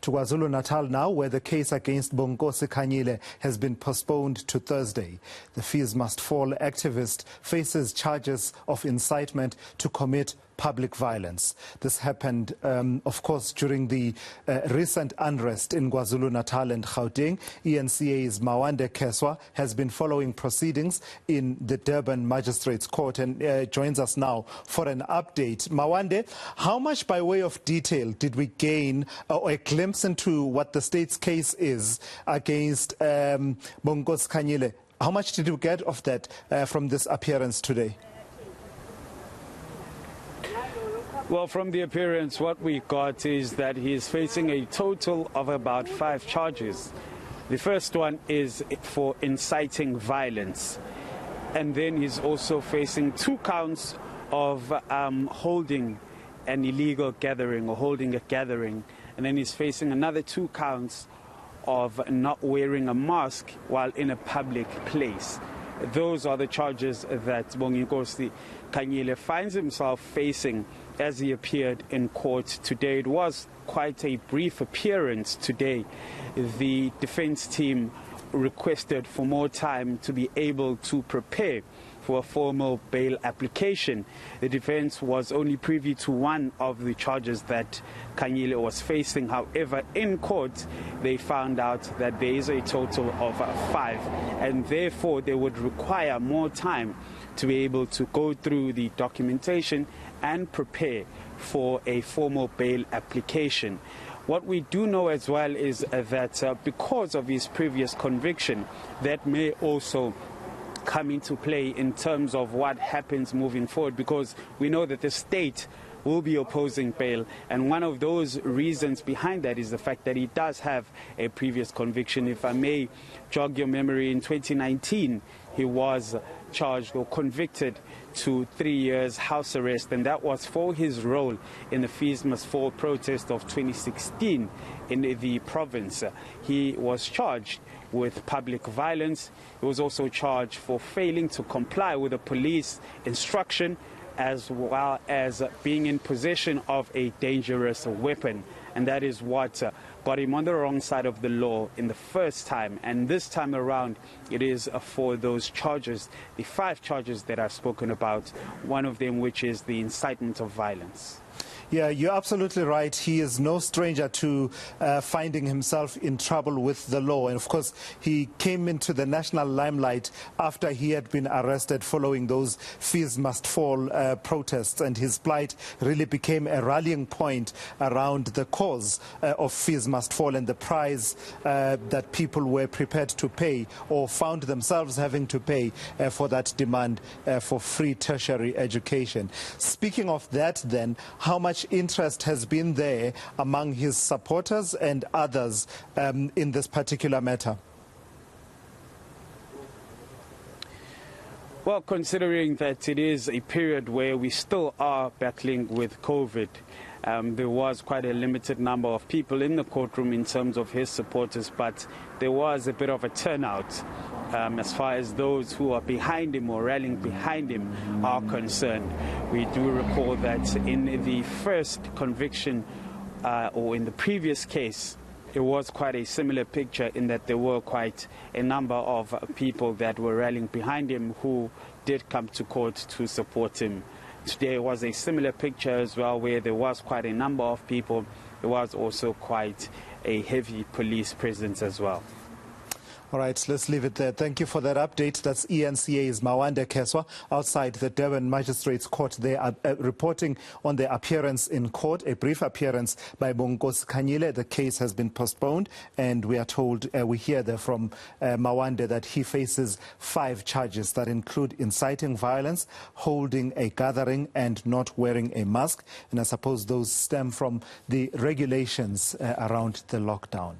To KwaZulu-Natal now, where the case against Bonginkosi Khanyile has been postponed to Thursday. The Fees Must Fall activist faces charges of incitement to commit public violence. This happened, of course, during the recent unrest in KwaZulu-Natal and Gauteng. eNCA's Mawande Kheswa has been following proceedings in the Durban Magistrates Court and joins us now for an update. Mawande, how much by way of detail did we gain or a glimpse into what the state's case is against Bonginkosi Khanyile? How much did you get of that from this appearance today? Well, from the appearance, what we got is that he is facing a total of about 5 charges. The first one is for inciting violence. And then he's also facing 2 counts of holding an illegal gathering or holding a gathering. And then he's facing another 2 counts of not wearing a mask while in a public place. Those are the charges that Bonginkosi Khanyile finds himself facing as he appeared in court today. It was quite a brief appearance today. The defense team requested for more time to be able to prepare for a formal bail application. The defense was only privy to one of the charges that Khanyile was facing. However, in court, they found out that there is a total of 5, and therefore they would require more time to be able to go through the documentation and prepare for a formal bail application. What we do know as well is that because of his previous conviction, that may also come into play in terms of what happens moving forward, because we know that the state will be opposing bail, and one of those reasons behind that is the fact that he does have a previous conviction. If I may jog your memory, in 2019 he was charged or convicted to 3 years house arrest, and that was for his role in the Fees Must Fall protest of 2016 in the province. He was charged with public violence. He was also charged for failing to comply with a police instruction, as well as being in possession of a dangerous weapon. And that is what got him on the wrong side of the law in the first time. And this time around, it is for those charges, the 5 charges that I've spoken about, one of them which is the incitement of violence. Yeah, you're absolutely right. He is no stranger to finding himself in trouble with the law. And of course, he came into the national limelight after he had been arrested following those Fees Must Fall protests. And his plight really became a rallying point around the cause of Fees Must Fall and the price that people were prepared to pay or found themselves having to pay for that demand for free tertiary education. Speaking of that then, how much interest has been there among his supporters and others in this particular matter? Well, considering that it is a period where we still are battling with COVID, there was quite a limited number of people in the courtroom in terms of his supporters, but there was a bit of a turnout as far as those who are behind him or rallying behind him are concerned. We do recall that in the first conviction or in the previous case, it was quite a similar picture in that there were quite a number of people that were rallying behind him who did come to court to support him. Today was a similar picture as well, where there was quite a number of people. There was also quite a heavy police presence as well. All right, let's leave it there. Thank you for that update. That's eNCA's Mawande Kheswa outside the Durban Magistrates Court. They are reporting on their appearance in court, a brief appearance by Bonginkosi Khanyile. The case has been postponed, and we are told, we hear there from Mawande that he faces 5 charges that include inciting violence, holding a gathering, and not wearing a mask. And I suppose those stem from the regulations around the lockdown.